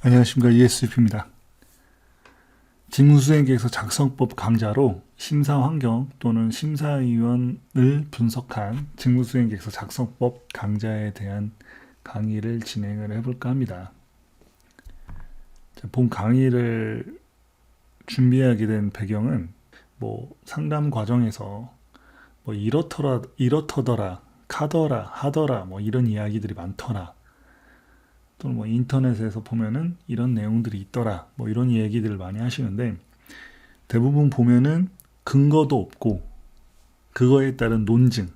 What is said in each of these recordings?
안녕하십니까. ESF입니다. 직무수행계획서 작성법 강좌로 심사환경 또는 심사위원을 분석한 직무수행계획서 작성법 강좌에 대한 강의를 진행을 해볼까 합니다. 본 강의를 준비하게 된 배경은 상담 과정에서 이렇더라, 카더라, 하더라 이런 이야기들이 많더라. 또는 인터넷에서 보면은 이런 내용들이 있더라. 이런 얘기들을 많이 하시는데 대부분 보면은 근거도 없고 그거에 따른 논증,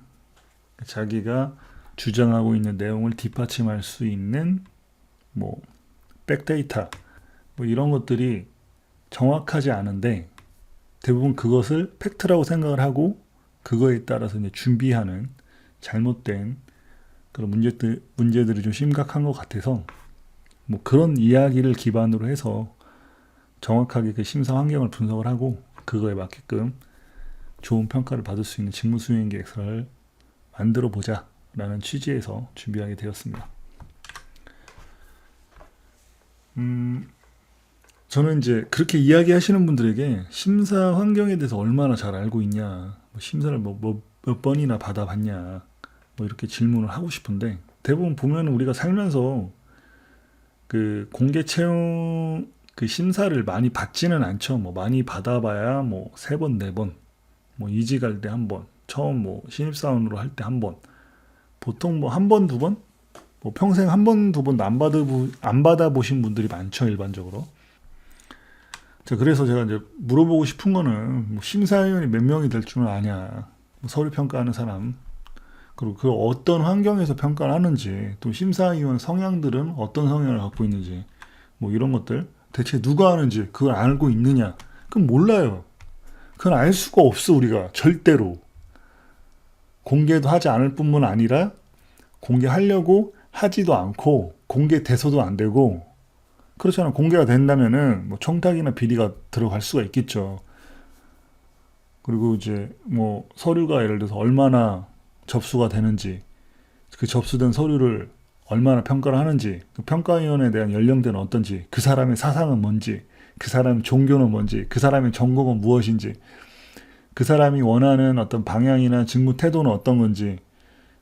자기가 주장하고 있는 내용을 뒷받침할 수 있는 백데이터 이런 것들이 정확하지 않은데 대부분 그것을 팩트라고 생각을 하고 그거에 따라서 이제 준비하는 잘못된 그런 문제들이 좀 심각한 것 같아서 그런 이야기를 기반으로 해서 정확하게 그 심사 환경을 분석을 하고 그거에 맞게끔 좋은 평가를 받을 수 있는 직무수행 계획서를 만들어 보자 라는 취지에서 준비하게 되었습니다. 저는 이제 그렇게 이야기하시는 분들에게 심사 환경에 대해서 얼마나 잘 알고 있냐, 심사를 몇 번이나 받아봤냐 이렇게 질문을 하고 싶은데 대부분 보면 우리가 살면서 그 공개 채용 그 심사를 많이 받지는 않죠. 많이 받아봐야 3번, 4번, 이직할 때 한 번, 처음 신입사원으로 할 때 한 번, 보통 한 번, 두 번, 평생 한 번, 두 번도 안 받아보신 분들이 많죠, 일반적으로. 자, 그래서 제가 이제 물어보고 싶은 거는 심사위원이 몇 명이 될 줄은 아냐, 서류 평가하는 사람, 그리고 그 어떤 환경에서 평가를 하는지, 또 심사위원 성향들은 어떤 성향을 갖고 있는지, 이런 것들 대체 누가 하는지 그걸 알고 있느냐? 그건 몰라요. 그건 알 수가 없어. 우리가 절대로 공개도 하지 않을 뿐만 아니라 공개하려고 하지도 않고 공개돼서도 안 되고, 그렇잖아. 공개가 된다면은 청탁이나 비리가 들어갈 수가 있겠죠. 그리고 이제 서류가 예를 들어서 얼마나 접수가 되는지, 그 접수된 서류를 얼마나 평가를 하는지, 그 평가위원에 대한 연령대는 어떤지, 그 사람의 사상은 뭔지, 그 사람의 종교는 뭔지, 그 사람의 전공은 무엇인지, 그 사람이 원하는 어떤 방향이나 직무 태도는 어떤 건지,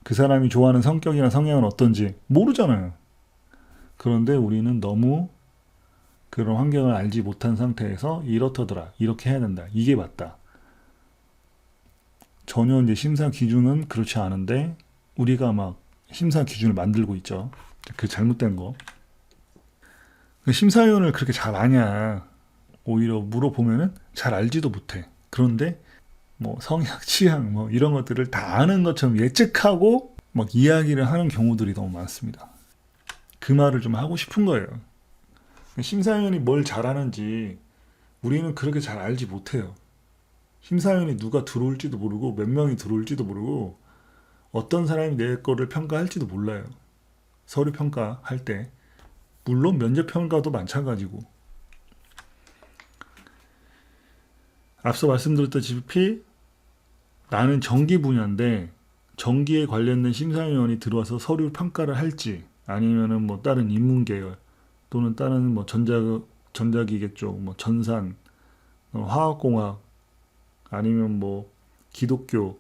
그 사람이 좋아하는 성격이나 성향은 어떤지 모르잖아요. 그런데 우리는 너무 그런 환경을 알지 못한 상태에서 이렇더라, 이렇게 해야 된다, 이게 맞다. 전혀 이제 심사 기준은 그렇지 않은데 우리가 심사 기준을 만들고 있죠. 그 잘못된 거. 심사위원을 그렇게 잘 아냐? 오히려 물어보면은 잘 알지도 못해. 그런데 성향, 취향 이런 것들을 다 아는 것처럼 예측하고 이야기를 하는 경우들이 너무 많습니다. 그 말을 좀 하고 싶은 거예요. 심사위원이 뭘 잘하는지 우리는 그렇게 잘 알지 못해요. 심사위원이 누가 들어올지도 모르고 몇 명이 들어올지도 모르고 어떤 사람이 내 거를 평가할지도 몰라요. 서류 평가할 때. 물론 면접 평가도 마찬가지고. 앞서 말씀드렸다시피 나는 전기 분야인데 전기에 관련된 심사위원이 들어와서 서류 평가를 할지, 아니면은 다른 인문계열 또는 다른 전자기계 쪽, 전산, 화학공학, 아니면 기독교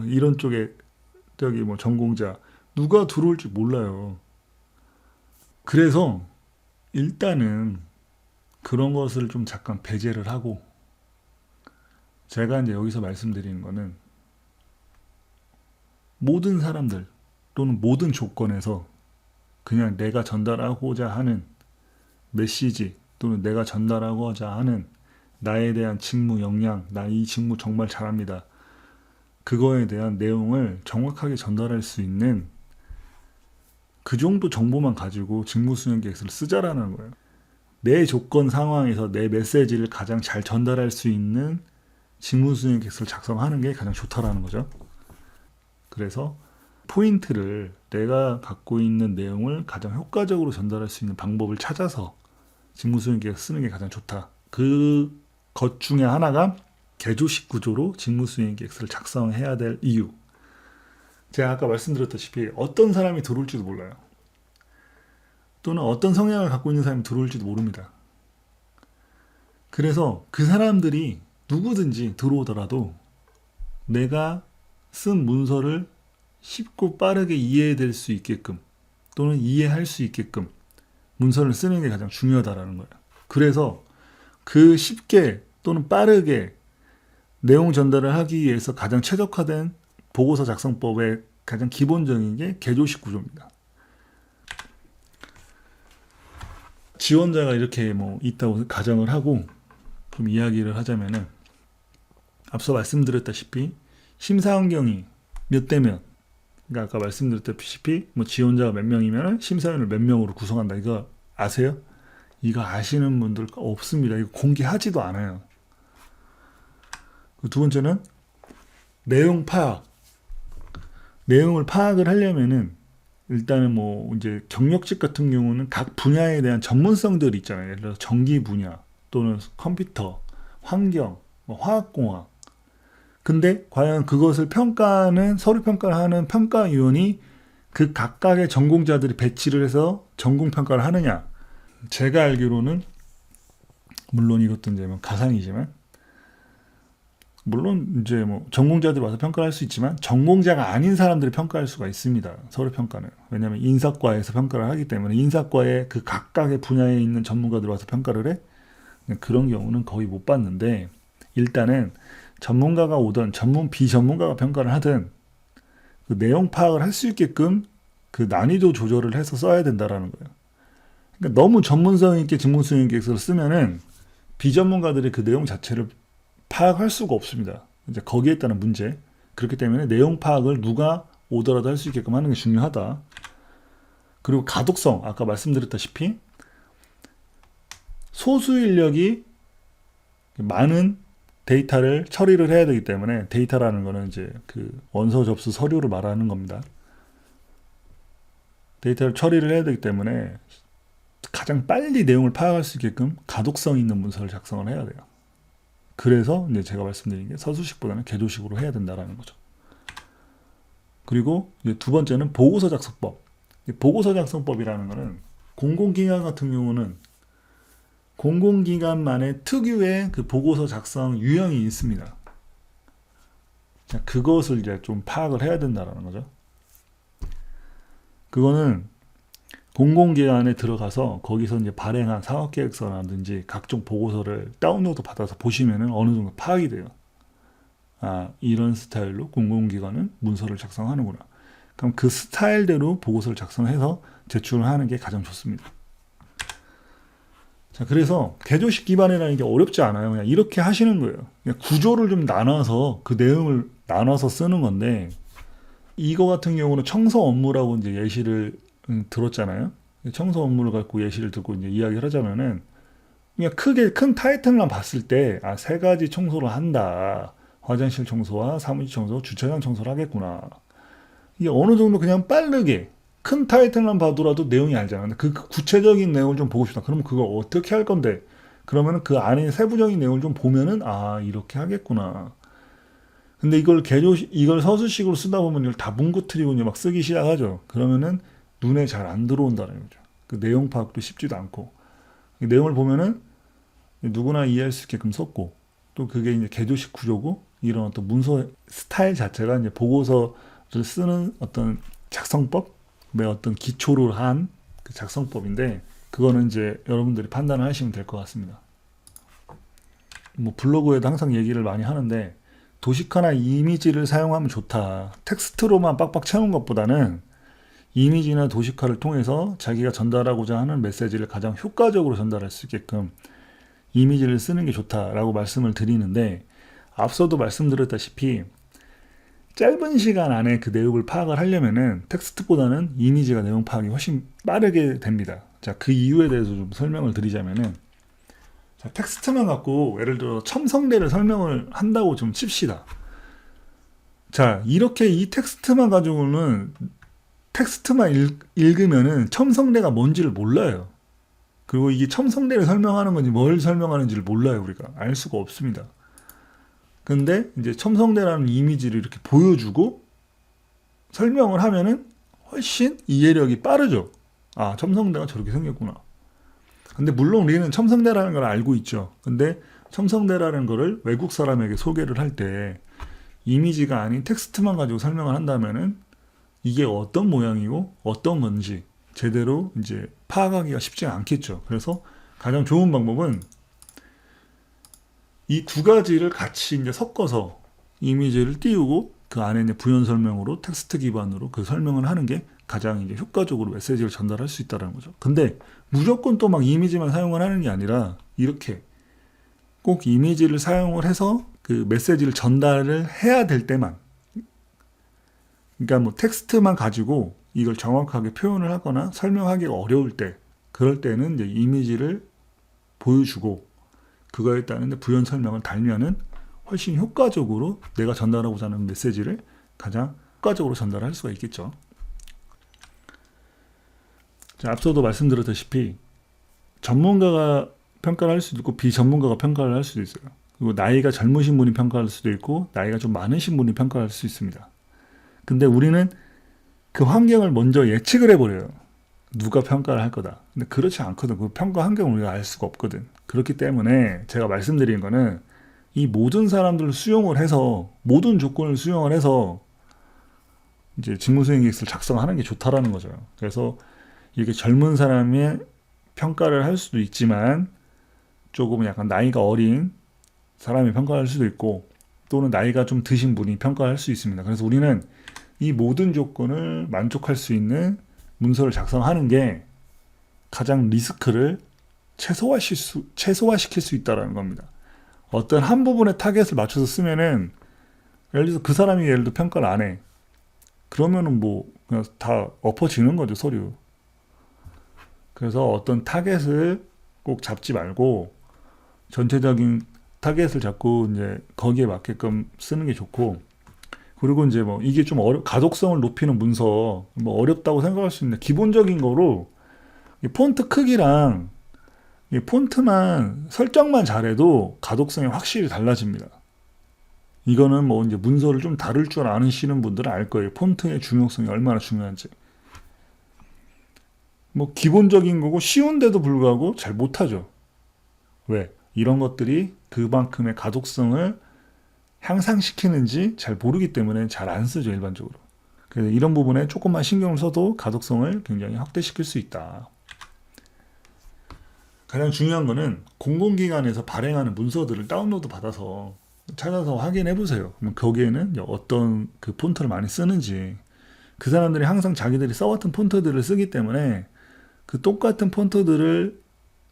이런 쪽에 전공자 누가 들어올지 몰라요. 그래서 일단은 그런 것을 좀 잠깐 배제를 하고, 제가 이제 여기서 말씀드리는 거는 모든 사람들 또는 모든 조건에서 그냥 내가 전달하고자 하는 메시지 또는 내가 전달하고자 하는 나에 대한 직무 역량, 나 이 직무 정말 잘합니다, 그거에 대한 내용을 정확하게 전달할 수 있는 그 정도 정보만 가지고 직무수행 계획서를 쓰자라는 거예요. 내 조건 상황에서 내 메시지를 가장 잘 전달할 수 있는 직무수행 계획서를 작성하는 게 가장 좋다라는 거죠. 그래서 포인트를, 내가 갖고 있는 내용을 가장 효과적으로 전달할 수 있는 방법을 찾아서 직무수행 계획서 쓰는 게 가장 좋다. 그 것 중에 하나가 개조식 구조로 직무수행 계획서를 작성해야 될 이유. 제가 아까 말씀드렸다시피 어떤 사람이 들어올지도 몰라요. 또는 어떤 성향을 갖고 있는 사람이 들어올지도 모릅니다. 그래서 그 사람들이 누구든지 들어오더라도 내가 쓴 문서를 쉽고 빠르게 이해될 수 있게끔 또는 이해할 수 있게끔 문서를 쓰는 게 가장 중요하다라는 거예요. 그래서 그 쉽게 또는 빠르게 내용 전달을 하기 위해서 가장 최적화된 보고서 작성법의 가장 기본적인 게 개조식 구조입니다. 지원자가 이렇게 있다고 가정을 하고 좀 이야기를 하자면은 앞서 말씀드렸다시피 심사 환경이 몇 대면, 그러니까 아까 말씀드렸다시피 지원자가 몇 명이면 심사위원을 몇 명으로 구성한다. 이거 아세요? 이거 아시는 분들 없습니다. 이거 공개하지도 않아요. 두 번째는 내용 파악. 내용을 파악을 하려면은 일단은 이제 경력직 같은 경우는 각 분야에 대한 전문성들이 있잖아요. 예를 들어서 전기 분야 또는 컴퓨터, 환경, 화학공학. 근데 과연 그것을 서류 평가를 하는 평가위원이 그 각각의 전공자들이 배치를 해서 전공 평가를 하느냐? 제가 알기로는 물론 이것도 이제 가상이지만 물론 이제 전공자들이 와서 평가를 할 수 있지만 전공자가 아닌 사람들이 평가할 수가 있습니다. 서류 평가는. 왜냐하면 인사과에서 평가를 하기 때문에 인사과의 그 각각의 분야에 있는 전문가들이 와서 평가를 해. 그런 경우는 거의 못 봤는데 일단은 전문가가 오든 비전문가가 평가를 하든 그 내용 파악을 할 수 있게끔 그 난이도 조절을 해서 써야 된다라는 거예요. 그러니까 너무 전문성 있게 직무수행 계획서를 쓰면은 비전문가들이 그 내용 자체를 파악할 수가 없습니다. 이제 거기에 따른 문제. 그렇기 때문에 내용 파악을 누가 오더라도 할 수 있게끔 하는 게 중요하다. 그리고 가독성, 아까 말씀드렸다시피 소수 인력이 많은 데이터를 처리를 해야 되기 때문에 데이터라는 거는 이제 그 원서 접수 서류를 말하는 겁니다. 데이터를 처리를 해야 되기 때문에 가장 빨리 내용을 파악할 수 있게끔 가독성 있는 문서를 작성을 해야 돼요. 그래서 이제 제가 말씀드린 게 서술식보다는 개조식으로 해야 된다라는 거죠. 그리고 이제 두 번째는 보고서 작성법. 보고서 작성법이라는 거는 공공기관 같은 경우는 공공기관만의 특유의 그 보고서 작성 유형이 있습니다. 그것을 이제 좀 파악을 해야 된다라는 거죠. 그거는 공공기관에 들어가서 거기서 이제 발행한 사업계획서라든지 각종 보고서를 다운로드 받아서 보시면은 어느 정도 파악이 돼요. 아, 이런 스타일로 공공기관은 문서를 작성하는구나. 그럼 그 스타일대로 보고서를 작성해서 제출을 하는 게 가장 좋습니다. 자, 그래서 개조식 기반이라는 게 어렵지 않아요. 그냥 이렇게 하시는 거예요. 그냥 구조를 좀 나눠서 그 내용을 나눠서 쓰는 건데, 이거 같은 경우는 청소 업무라고 이제 예시를 들었잖아요. 청소 업무를 갖고 예시를 듣고 이제 이야기를 하자면은, 그냥 크게 큰 타이틀만 봤을 때, 아, 세 가지 청소를 한다. 화장실 청소와 사무실 청소, 주차장 청소를 하겠구나. 이게 어느 정도 그냥 빠르게 큰 타이틀만 봐도라도 내용이 알잖아. 근데 그 구체적인 내용을 좀 보고 싶다. 그러면 그걸 어떻게 할 건데? 그러면은 그 안에 세부적인 내용을 좀 보면은, 아, 이렇게 하겠구나. 근데 이걸 서술식으로 쓰다 보면 이걸 다 뭉그트리고 이제 막 쓰기 시작하죠. 그러면은 눈에 잘 안 들어온다는 거죠. 그 내용 파악도 쉽지도 않고. 이 내용을 보면은 누구나 이해할 수 있게끔 썼고, 또 그게 이제 개조식 구조고, 이런 어떤 문서 스타일 자체가 이제 보고서를 쓰는 어떤 작성법의 어떤 기초를 한 그 작성법인데, 그거는 이제 여러분들이 판단을 하시면 될 것 같습니다. 뭐 블로그에도 항상 얘기를 많이 하는데, 도식화나 이미지를 사용하면 좋다. 텍스트로만 빡빡 채운 것보다는 이미지나 도식화를 통해서 자기가 전달하고자 하는 메시지를 가장 효과적으로 전달할 수 있게끔 이미지를 쓰는 게 좋다라고 말씀을 드리는데, 앞서도 말씀드렸다시피 짧은 시간 안에 그 내용을 파악을 하려면은 텍스트보다는 이미지가 내용 파악이 훨씬 빠르게 됩니다. 자, 그 이유에 대해서 좀 설명을 드리자면은, 자, 텍스트만 갖고 예를 들어 첨성대를 설명을 한다고 좀 칩시다. 자, 이렇게 이 텍스트만 가지고는 텍스트만 읽으면은 첨성대가 뭔지를 몰라요. 그리고 이게 첨성대를 설명하는 건지 뭘 설명하는지를 몰라요. 우리가 알 수가 없습니다. 근데 이제 첨성대라는 이미지를 이렇게 보여주고 설명을 하면은 훨씬 이해력이 빠르죠. 아, 첨성대가 저렇게 생겼구나. 근데 물론 우리는 첨성대라는 걸 알고 있죠. 근데 첨성대라는 거를 외국 사람에게 소개를 할 때 이미지가 아닌 텍스트만 가지고 설명을 한다면은 이게 어떤 모양이고 어떤 건지 제대로 이제 파악하기가 쉽지 않겠죠. 그래서 가장 좋은 방법은 이 두 가지를 같이 이제 섞어서 이미지를 띄우고 그 안에 이제 부연 설명으로 텍스트 기반으로 그 설명을 하는 게 가장 이제 효과적으로 메시지를 전달할 수 있다는 거죠. 근데 무조건 또 막 이미지만 사용을 하는 게 아니라 이렇게 꼭 이미지를 사용을 해서 그 메시지를 전달을 해야 될 때만, 그러니까 뭐 텍스트만 가지고 이걸 정확하게 표현을 하거나 설명하기가 어려울 때, 그럴 때는 이제 이미지를 보여주고 그거에 따른 부연 설명을 달면은 훨씬 효과적으로 내가 전달하고자 하는 메시지를 가장 효과적으로 전달할 수가 있겠죠. 자, 앞서도 말씀드렸다시피 전문가가 평가를 할 수도 있고 비전문가가 평가를 할 수도 있어요. 그리고 나이가 젊으신 분이 평가할 수도 있고 나이가 좀 많으신 분이 평가할 수 있습니다. 근데 우리는 그 환경을 먼저 예측을 해버려요. 누가 평가를 할 거다. 근데 그렇지 않거든. 그 평가 환경을 우리가 알 수가 없거든. 그렇기 때문에 제가 말씀드린 거는 이 모든 사람들을 수용을 해서 모든 조건을 수용을 해서 이제 직무수행 계획서를 작성하는 게 좋다라는 거죠. 그래서 이게 젊은 사람의 평가를 할 수도 있지만 조금 약간 나이가 어린 사람이 평가할 수도 있고 또는 나이가 좀 드신 분이 평가할 수 있습니다. 그래서 우리는 이 모든 조건을 만족할 수 있는 문서를 작성하는 게 가장 리스크를 최소화시킬 수 있다는 겁니다. 어떤 한 부분의 타겟을 맞춰서 쓰면은 예를 들어서 그 사람이 예를 들어 평가를 안 해. 그러면은 뭐 그냥 다 엎어지는 거죠, 서류. 그래서 어떤 타겟을 꼭 잡지 말고 전체적인 타겟을 잡고 이제 거기에 맞게끔 쓰는 게 좋고, 그리고 이제 뭐 이게 좀 가독성을 높이는 문서 뭐 어렵다고 생각할 수 있는데 기본적인 거로 이 폰트 크기랑 이 폰트만 설정만 잘해도 가독성이 확실히 달라집니다. 이거는 뭐 이제 문서를 좀 다룰 줄 아시는 분들은 알 거예요. 폰트의 중요성이 얼마나 중요한지. 뭐 기본적인 거고 쉬운데도 불구하고 잘 못하죠. 왜? 이런 것들이 그만큼의 가독성을 향상시키는지 잘 모르기 때문에 잘 안 쓰죠, 일반적으로. 그래서 이런 부분에 조금만 신경을 써도 가독성을 굉장히 확대시킬 수 있다. 가장 중요한 거는 공공기관에서 발행하는 문서들을 다운로드 받아서 찾아서 확인해 보세요. 그럼 거기에는 어떤 그 폰트를 많이 쓰는지, 그 사람들이 항상 자기들이 써왔던 폰트들을 쓰기 때문에 그 똑같은 폰트들을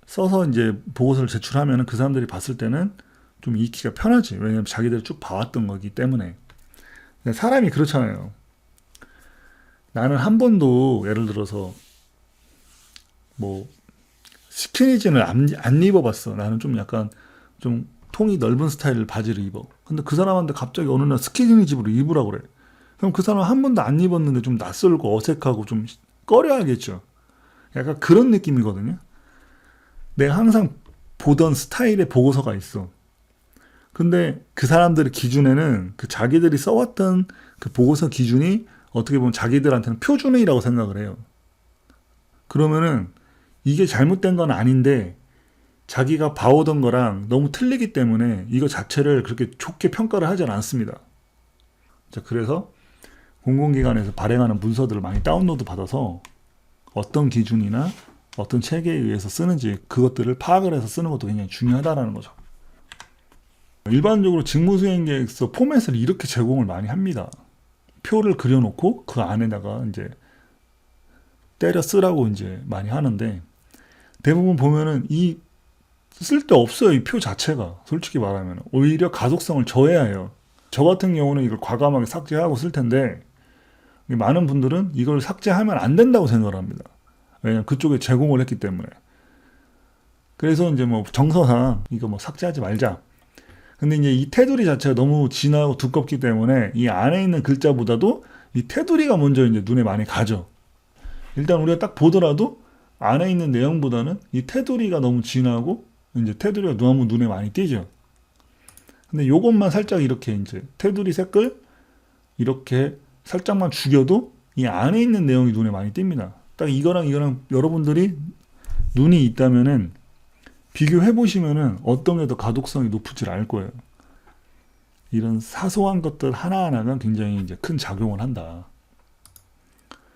써서 이제 보고서를 제출하면 그 사람들이 봤을 때는 좀 읽기가 편하지. 왜냐면 자기들이 쭉 봐왔던 거기 때문에. 사람이 그렇잖아요. 나는 한 번도 예를 들어서 뭐 스키니진을 안 입어봤어. 나는 좀 약간 좀 통이 넓은 스타일 바지를 입어. 근데 그 사람한테 갑자기 어느 날 스키니집으로 입으라고 그래. 그럼 그 사람 한 번도 안 입었는데 좀 낯설고 어색하고 좀 꺼려하겠죠. 약간 그런 느낌이거든요. 내가 항상 보던 스타일의 보고서가 있어. 근데 그 사람들의 기준에는 그 자기들이 써왔던 그 보고서 기준이 어떻게 보면 자기들한테는 표준이라고 생각을 해요. 그러면은 이게 잘못된 건 아닌데 자기가 봐오던 거랑 너무 틀리기 때문에 이거 자체를 그렇게 좋게 평가를 하지 않습니다. 자, 그래서 공공기관에서 발행하는 문서들을 많이 다운로드 받아서 어떤 기준이나 어떤 체계에 의해서 쓰는지 그것들을 파악을 해서 쓰는 것도 굉장히 중요하다는 거죠. 일반적으로 직무수행계획서 포맷을 이렇게 제공을 많이 합니다. 표를 그려놓고 그 안에다가 이제 때려 쓰라고 이제 많이 하는데 대부분 보면은 이 쓸데 없어요. 이 표 자체가 솔직히 말하면 오히려 가독성을 저해해요. 저 같은 경우는 이걸 과감하게 삭제하고 쓸 텐데 많은 분들은 이걸 삭제하면 안 된다고 생각을 합니다. 왜냐면 그쪽에 제공을 했기 때문에. 그래서 이제 뭐 정서상 이거 뭐 삭제하지 말자. 근데 이제 이 테두리 자체가 너무 진하고 두껍기 때문에 이 안에 있는 글자보다도 이 테두리가 먼저 이제 눈에 많이 가죠. 일단 우리가 딱 보더라도 안에 있는 내용보다는 이 테두리가 너무 진하고 이제 테두리가 너무 눈에 많이 띄죠. 근데 요것만 살짝 이렇게 이제 테두리 색을 이렇게 살짝만 죽여도 이 안에 있는 내용이 눈에 많이 띕니다. 딱 이거랑 여러분들이 눈이 있다면은 비교해 보시면은 어떤 게 더 가독성이 높을지 알 거예요. 이런 사소한 것들 하나하나가 굉장히 이제 큰 작용을 한다.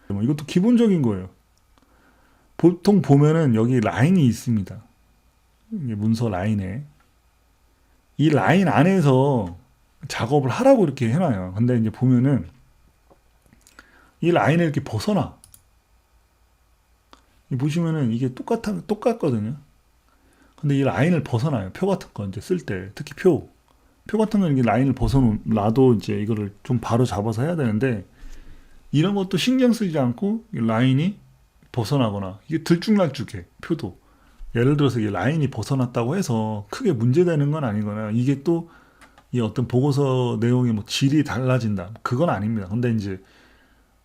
뭐 이것도 기본적인 거예요. 보통 보면은 여기 라인이 있습니다. 이게 문서 라인에 이 라인 안에서 작업을 하라고 이렇게 해놔요. 근데 이제 보면은 이 라인을 이렇게 벗어나. 보시면은 이게 똑같거든요. 근데 이 라인을 벗어나요. 표 같은 거 이제 쓸 때 특히 표 같은 거 이렇게 라인을 벗어놔도 이제 이거를 좀 바로 잡아서 해야 되는데 이런 것도 신경 쓰지 않고 이 라인이 벗어나거나 이게 들쭉날쭉해. 표도 예를 들어서 이 라인이 벗어났다고 해서 크게 문제되는 건 아니거나 이게 또 이 어떤 보고서 내용의 뭐 질이 달라진다 그건 아닙니다. 근데 이제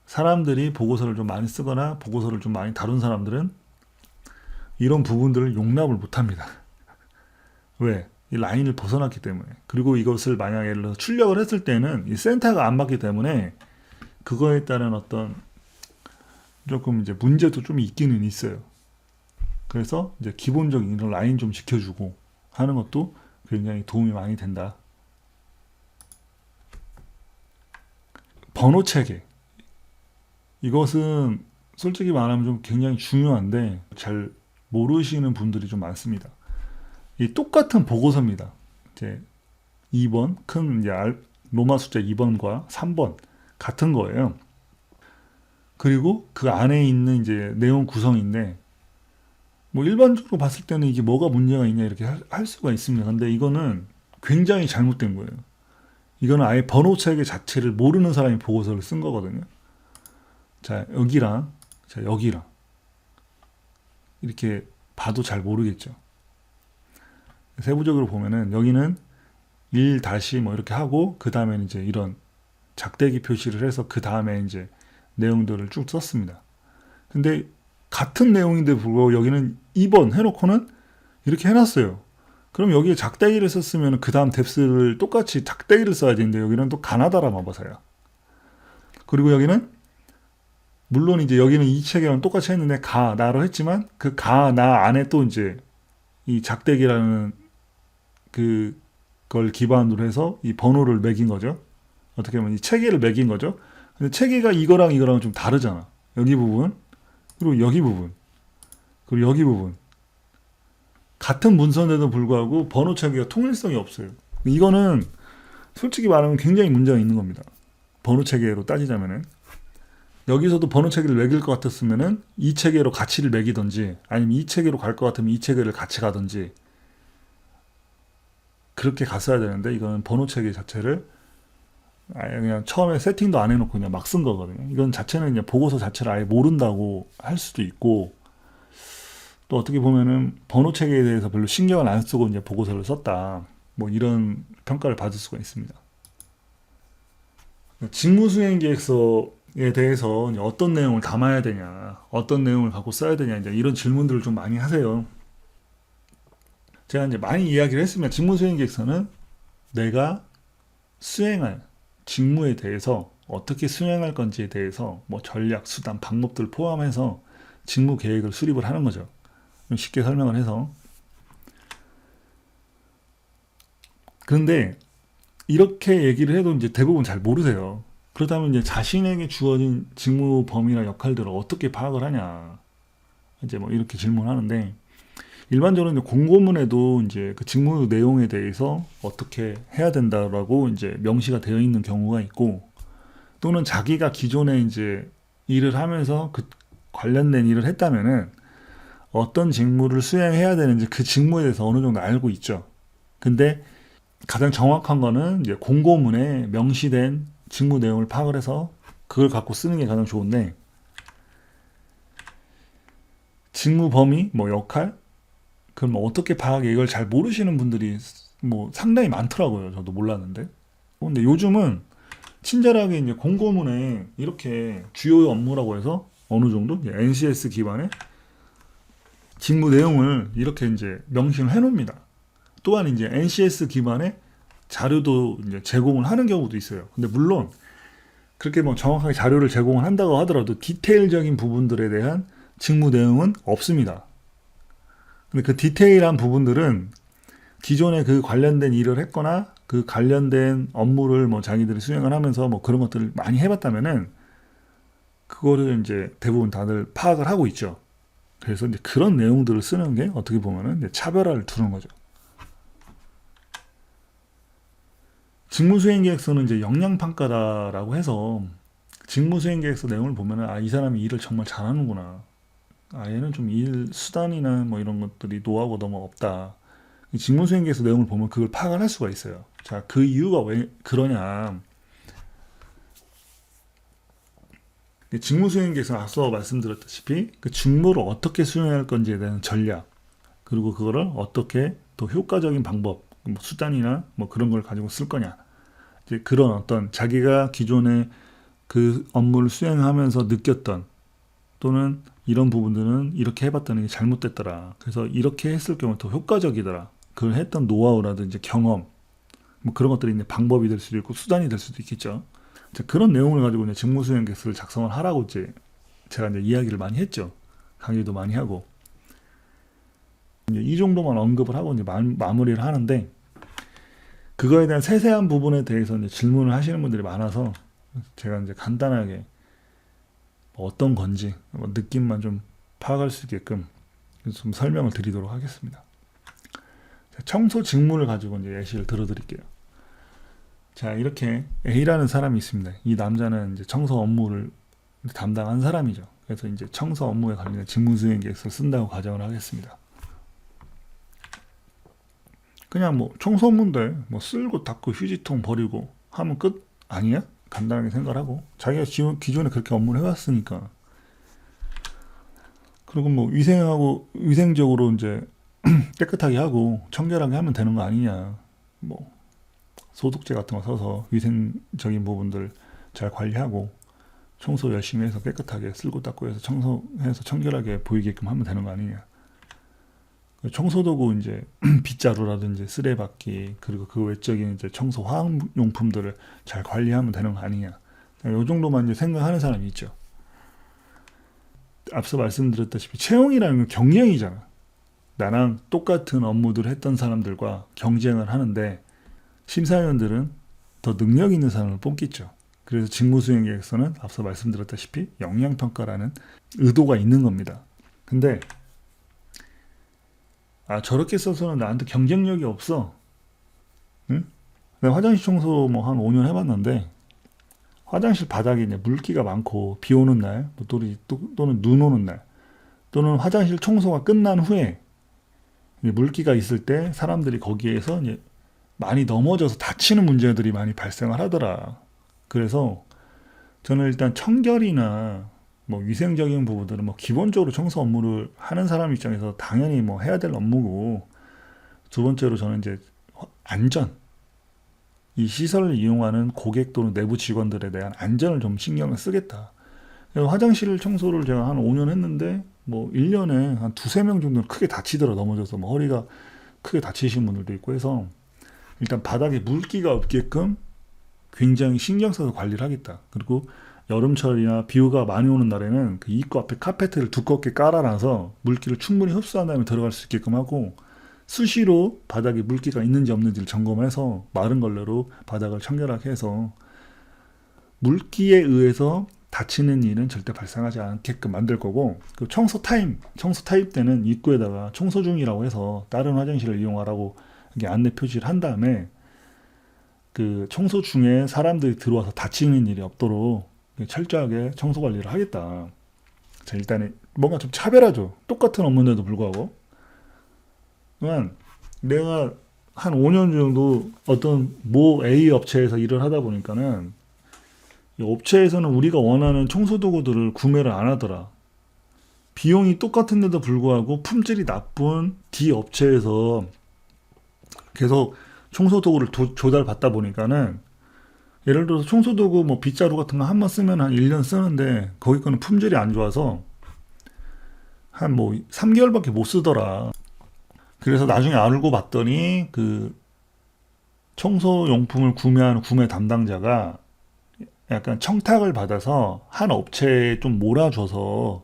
사람들이 보고서를 좀 많이 쓰거나 보고서를 좀 많이 다룬 사람들은 이런 부분들을 용납을 못합니다. 왜? 이 라인을 벗어났기 때문에. 그리고 이것을 만약 예를 들어서 출력을 했을 때는 이 센터가 안 맞기 때문에 그거에 따른 어떤 조금 이제 문제도 좀 있기는 있어요. 그래서 이제 기본적인 이런 라인 좀 지켜주고 하는 것도 굉장히 도움이 많이 된다. 번호 체계. 이것은 솔직히 말하면 좀 굉장히 중요한데 잘 모르시는 분들이 좀 많습니다. 이 똑같은 보고서입니다. 이제 2번 큰 이제 로마 숫자 2번과 3번 같은 거예요. 그리고 그 안에 있는 이제 내용 구성인데 뭐 일반적으로 봤을 때는 이게 뭐가 문제가 있냐 이렇게 할 수가 있습니다. 근데 이거는 굉장히 잘못된 거예요. 이거는 아예 번호 체계 자체를 모르는 사람이 보고서를 쓴 거거든요. 자, 여기랑 이렇게 봐도 잘 모르겠죠. 세부적으로 보면은 여기는 1 다시 뭐 이렇게 하고 그 다음에 이제 이런 작대기 표시를 해서 그 다음에 이제 내용들을 쭉 썼습니다. 근데 같은 내용인데 불구하고 여기는 2번 해놓고는 이렇게 해놨어요. 그럼 여기에 작대기를 썼으면 그 다음 뎁스를 똑같이 작대기를 써야 되는데 여기는 또 가나다라 마버사야. 그리고 여기는 물론 이제 여기는 이 체계랑 똑같이 했는데 나로 했지만 그 나 안에 또 이제 이 작대기라는 그걸 기반으로 해서 이 번호를 매긴 거죠. 어떻게 보면 이 체계를 매긴 거죠. 근데 체계가 이거랑 좀 다르잖아. 여기 부분 그리고 여기 부분 그리고 여기 부분 같은 문서인데도 불구하고 번호 체계가 통일성이 없어요. 이거는 솔직히 말하면 굉장히 문제가 있는 겁니다. 번호 체계로 따지자면은 여기서도 번호 체계를 매길 것 같았으면은 이 체계로 가치를 매기든지 아니면 이 체계로 갈 것 같으면 이 체계를 같이 가든지 그렇게 갔어야 되는데 이거는 번호 체계 자체를 아예 그냥 처음에 세팅도 안 해놓고 그냥 막 쓴 거거든요. 이건 자체는 그냥 보고서 자체를 아예 모른다고 할 수도 있고 또 어떻게 보면은 번호 체계에 대해서 별로 신경을 안 쓰고 이제 보고서를 썼다. 뭐 이런 평가를 받을 수가 있습니다. 직무수행계획서에 대해서 어떤 내용을 담아야 되냐, 어떤 내용을 갖고 써야 되냐 이제 이런 질문들을 좀 많이 하세요. 제가 이제 많이 이야기를 했습니다. 직무수행계획서는 내가 수행할 직무에 대해서 어떻게 수행할 건지에 대해서 뭐 전략, 수단, 방법들을 포함해서 직무 계획을 수립을 하는 거죠. 쉽게 설명을 해서. 그런데 이렇게 얘기를 해도 이제 대부분 잘 모르세요. 그렇다면 이제 자신에게 주어진 직무 범위나 역할들을 어떻게 파악을 하냐. 이제 뭐 이렇게 질문하는데 일반적으로 이제 공고문에도 이제 그 직무 내용에 대해서 어떻게 해야 된다라고 이제 명시가 되어 있는 경우가 있고 또는 자기가 기존에 이제 일을 하면서 그 관련된 일을 했다면은 어떤 직무를 수행해야 되는지 그 직무에 대해서 어느 정도 알고 있죠. 근데 가장 정확한 거는 이제 공고문에 명시된 직무 내용을 파악을 해서 그걸 갖고 쓰는 게 가장 좋은데 직무 범위, 뭐 역할, 그럼 어떻게 파악해 이걸 잘 모르시는 분들이 뭐 상당히 많더라고요. 저도 몰랐는데. 근데 요즘은 친절하게 이제 공고문에 이렇게 주요 업무라고 해서 어느 정도 NCS 기반의 직무 내용을 이렇게 이제 명시를 해놓습니다. 또한 이제 NCS 기반의 자료도 이제 제공을 하는 경우도 있어요. 근데 물론 그렇게 뭐 정확하게 자료를 제공을 한다고 하더라도 디테일적인 부분들에 대한 직무 내용은 없습니다. 근데 그 디테일한 부분들은 기존에 그 관련된 일을 했거나 그 관련된 업무를 뭐 자기들이 수행을 하면서 뭐 그런 것들을 많이 해봤다면은 그거를 이제 대부분 다들 파악을 하고 있죠. 그래서 이제 그런 내용들을 쓰는 게 어떻게 보면은 이제 차별화를 두는 거죠. 직무수행계획서는 이제 역량평가다라고 해서 직무수행계획서 내용을 보면은 이 사람이 일을 정말 잘하는구나. 얘는 좀 일 수단이나 뭐 이런 것들이 노하우가 너무 없다. 직무수행계획서 내용을 보면 그걸 파악을 할 수가 있어요. 자, 그 이유가 왜 그러냐. 직무수행계획서 앞서 말씀드렸다시피 그 직무를 어떻게 수행할 건지에 대한 전략, 그리고 그거를 어떻게 더 효과적인 방법, 뭐 수단이나 뭐 그런 걸 가지고 쓸 거냐. 이제 그런 어떤 자기가 기존에 그 업무를 수행하면서 느꼈던 또는 이런 부분들은 이렇게 해봤더니 이게 잘못됐더라. 그래서 이렇게 했을 경우 더 효과적이더라. 그걸 했던 노하우라든지 경험, 뭐 그런 것들이 이제 방법이 될 수도 있고 수단이 될 수도 있겠죠. 그런 내용을 가지고 이제 직무수행계획서를 작성을 하라고 이제 제가 이제 이야기를 많이 했죠. 강의도 많이 하고. 이제 이 정도만 언급을 하고 이제 마무리를 하는데, 그거에 대한 세세한 부분에 대해서 이제 질문을 하시는 분들이 많아서 제가 이제 간단하게 어떤 건지 느낌만 좀 파악할 수 있게끔 좀 설명을 드리도록 하겠습니다. 청소 직무를 가지고 이제 예시를 들어드릴게요. 자, 이렇게 A라는 사람이 있습니다. 이 남자는 이제 청소 업무를 담당한 사람이죠. 그래서 이제 청소 업무에 관련된 직무수행계획서를 쓴다고 가정을 하겠습니다. 그냥 뭐 청소 업무인데 뭐 쓸고 닦고 휴지통 버리고 하면 끝 아니야? 간단하게 생각하고 자기가 기존에 그렇게 업무를 해왔으니까. 그리고 뭐 위생적으로 이제 깨끗하게 하고 청결하게 하면 되는 거 아니냐. 뭐 소독제 같은 거 써서 위생적인 부분들 잘 관리하고 청소 열심히 해서 깨끗하게 쓸고 닦고 해서 청소해서 청결하게 보이게끔 하면 되는 거 아니냐. 청소도구 이제 빗자루라든지 쓰레받기, 그리고 그 외적인 이제 청소 화학용품들을 잘 관리하면 되는 거 아니냐. 이 정도만 이제 생각하는 사람이 있죠. 앞서 말씀드렸다시피 채용이라는 건 경쟁이잖아. 나랑 똑같은 업무들을 했던 사람들과 경쟁을 하는데 심사위원들은 더 능력 있는 사람을 뽑겠죠. 그래서 직무수행계획서는 앞서 말씀드렸다시피 역량평가라는 의도가 있는 겁니다. 근데 저렇게 써서는 나한테 경쟁력이 없어. 응? 내가 화장실 청소 뭐 한 5년 해봤는데 화장실 바닥에 이제 물기가 많고 비 오는 날, 또는 눈 오는 날, 또는 화장실 청소가 끝난 후에 물기가 있을 때 사람들이 거기에서 이제 많이 넘어져서 다치는 문제들이 많이 발생을 하더라. 그래서 저는 일단 청결이나 뭐 위생적인 부분들은 뭐 기본적으로 청소 업무를 하는 사람 입장에서 당연히 뭐 해야 될 업무고, 두 번째로 저는 이제 안전, 이 시설을 이용하는 고객 또는 내부 직원들에 대한 안전을 좀 신경을 쓰겠다. 그래서 화장실 청소를 제가 한 5년 했는데 뭐 1년에 한 2-3명 정도는 크게 다치더라. 넘어져서 뭐 허리가 크게 다치신 분들도 있고 해서 일단 바닥에 물기가 없게끔 굉장히 신경 써서 관리를 하겠다. 그리고 여름철이나 비가 많이 오는 날에는 그 입구 앞에 카페트를 두껍게 깔아놔서 물기를 충분히 흡수한 다음에 들어갈 수 있게끔 하고, 수시로 바닥에 물기가 있는지 없는지를 점검해서 마른 걸레로 바닥을 청결하게 해서 물기에 의해서 다치는 일은 절대 발생하지 않게끔 만들 거고, 그 청소 타임 때는 입구에다가 청소 중이라고 해서 다른 화장실을 이용하라고 이렇게 안내 표시를 한 다음에 그 청소 중에 사람들이 들어와서 다치는 일이 없도록 철저하게 청소 관리를 하겠다. 자, 일단은 뭔가 좀 차별하죠. 똑같은 업무인데도 불구하고. 그러면 내가 한 5년 정도 어떤 모 A 업체에서 일을 하다 보니까는 이 업체에서는 우리가 원하는 청소도구들을 구매를 안 하더라. 비용이 똑같은데도 불구하고 품질이 나쁜 D 업체에서 계속 청소도구를 조달받다 보니까는, 예를 들어서 청소도구 뭐 빗자루 같은 거 한 번 쓰면 한 1년 쓰는데 거기 거는 품질이 안 좋아서 한 뭐 3개월밖에 못 쓰더라. 그래서 나중에 알고 봤더니 그 청소용품을 구매하는 구매 담당자가 약간 청탁을 받아서 한 업체에 좀 몰아줘서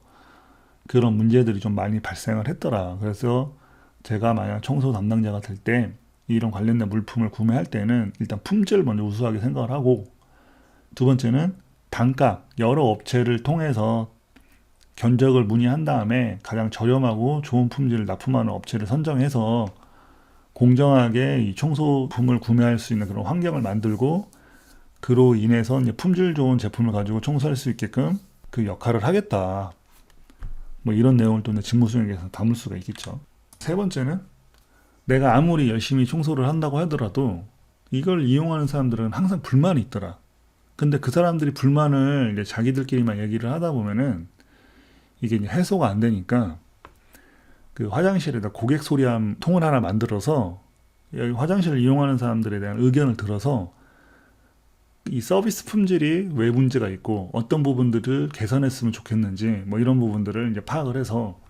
그런 문제들이 좀 많이 발생을 했더라. 그래서 제가 만약 청소 담당자가 될 때 이런 관련된 물품을 구매할 때는 일단 품질을 먼저 우수하게 생각을 하고, 두 번째는 단가, 여러 업체를 통해서 견적을 문의한 다음에 가장 저렴하고 좋은 품질을 납품하는 업체를 선정해서 공정하게 이 청소품을 구매할 수 있는 그런 환경을 만들고, 그로 인해서 이제 품질 좋은 제품을 가지고 청소할 수 있게끔 그 역할을 하겠다. 뭐 이런 내용을 또 이제 직무수행에서 담을 수가 있겠죠. 세 번째는 내가 아무리 열심히 청소를 한다고 하더라도 이걸 이용하는 사람들은 항상 불만이 있더라. 근데 그 사람들이 불만을 이제 자기들끼리만 얘기를 하다 보면은 이게 이제 해소가 안 되니까 그 화장실에다 고객 소리함 통을 하나 만들어서 여기 화장실을 이용하는 사람들에 대한 의견을 들어서 이 서비스 품질이 왜 문제가 있고 어떤 부분들을 개선했으면 좋겠는지 뭐 이런 부분들을 이제 파악을 해서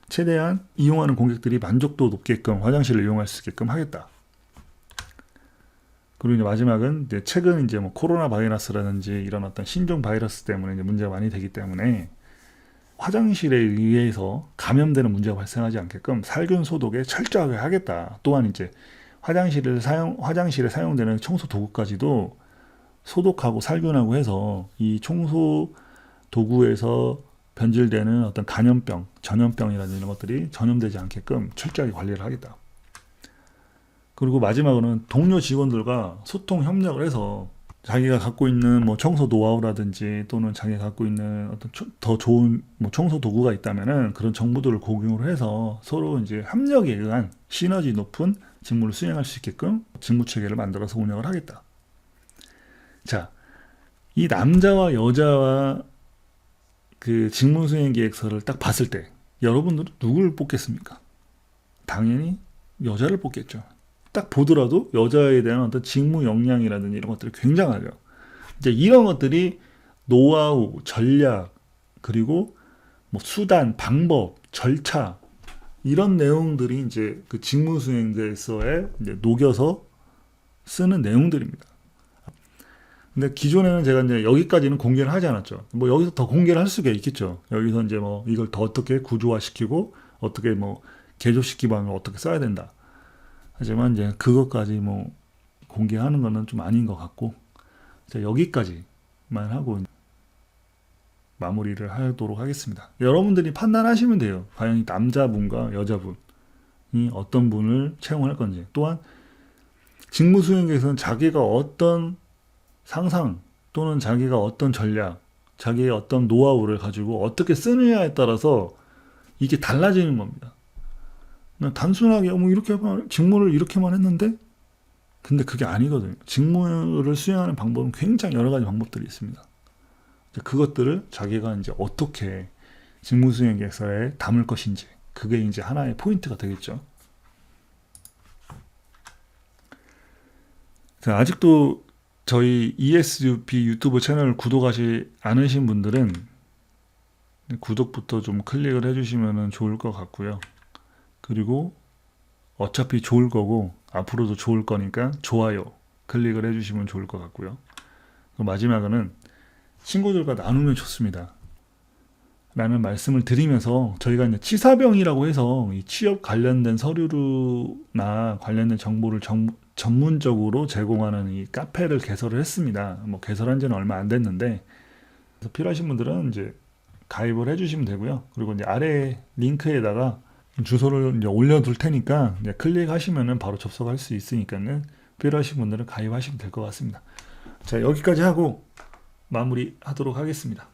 최대한 이용하는 고객들이 만족도 높게끔 화장실을 이용할 수 있게끔 하겠다. 그리고 이제 마지막은 이제 최근 이제 뭐 코로나 바이러스라든지 이런 어떤 신종 바이러스 때문에 이제 문제가 많이 되기 때문에 화장실에 의해서 감염되는 문제가 발생하지 않게끔 살균 소독에 철저하게 하겠다. 또한 이제 화장실에 사용되는 청소 도구까지도 소독하고 살균하고 해서 이 청소 도구에서 변질되는 어떤 간염병, 전염병이라는 이런 것들이 전염되지 않게끔 철저하게 관리를 하겠다. 그리고 마지막으로는 동료 직원들과 소통 협력을 해서 자기가 갖고 있는 뭐 청소 노하우라든지 또는 자기가 갖고 있는 어떤 더 좋은 뭐 청소 도구가 있다면은 그런 정보들을 공유를 해서 서로 이제 협력에 의한 시너지 높은 직무를 수행할 수 있게끔 직무 체계를 만들어서 운영을 하겠다. 자, 이 남자와 여자와 그 직무 수행 계획서를 딱 봤을 때 여러분들은 누굴 뽑겠습니까? 당연히 여자를 뽑겠죠. 딱 보더라도 여자에 대한 어떤 직무 역량이라든지 이런 것들이 굉장하죠. 이제 이런 것들이 노하우, 전략, 그리고 뭐 수단, 방법, 절차 이런 내용들이 이제 그 직무 수행 계획서에 이제 녹여서 쓰는 내용들입니다. 근데 기존에는 제가 이제 여기까지는 공개를 하지 않았죠. 뭐 여기서 더 공개를 할 수가 있겠죠. 여기서 이제 뭐 이걸 더 어떻게 구조화시키고 어떻게 뭐 개조식 기반을 어떻게 써야 된다. 하지만 이제 그것까지 뭐 공개하는 거는 좀 아닌 것 같고, 여기까지만 하고 마무리를 하도록 하겠습니다. 여러분들이 판단하시면 돼요. 과연 남자분과 여자분이 어떤 분을 채용할 건지. 또한 직무 수행에서는 자기가 어떤 상상 또는 자기가 어떤 전략, 자기의 어떤 노하우를 가지고 어떻게 쓰느냐에 따라서 이게 달라지는 겁니다. 단순하게 뭐 이렇게만 직무를 이렇게만 했는데, 근데 그게 아니거든요. 직무를 수행하는 방법은 굉장히 여러 가지 방법들이 있습니다. 그것들을 자기가 이제 어떻게 직무 수행 계획서에 담을 것인지, 그게 이제 하나의 포인트가 되겠죠. 자, 아직도 저희 ESUP 유튜브 채널 구독하지 않으신 분들은 구독부터 좀 클릭을 해주시면 좋을 것 같고요. 그리고 어차피 좋을 거고 앞으로도 좋을 거니까 좋아요 클릭을 해주시면 좋을 것 같고요. 마지막으로는 친구들과 나누면 좋습니다 라는 말씀을 드리면서, 저희가 이제 치사병이라고 해서 이 취업 관련된 서류나 관련된 정보를 전문적으로 제공하는 이 카페를 개설을 했습니다. 뭐 개설한 지는 얼마 안 됐는데, 그래서 필요하신 분들은 이제 가입을 해주시면 되고요. 그리고 이제 아래 링크에다가 주소를 이제 올려둘 테니까 이제 클릭하시면은 바로 접속할 수 있으니까는 필요하신 분들은 가입하시면 될 것 같습니다. 자, 여기까지 하고 마무리하도록 하겠습니다.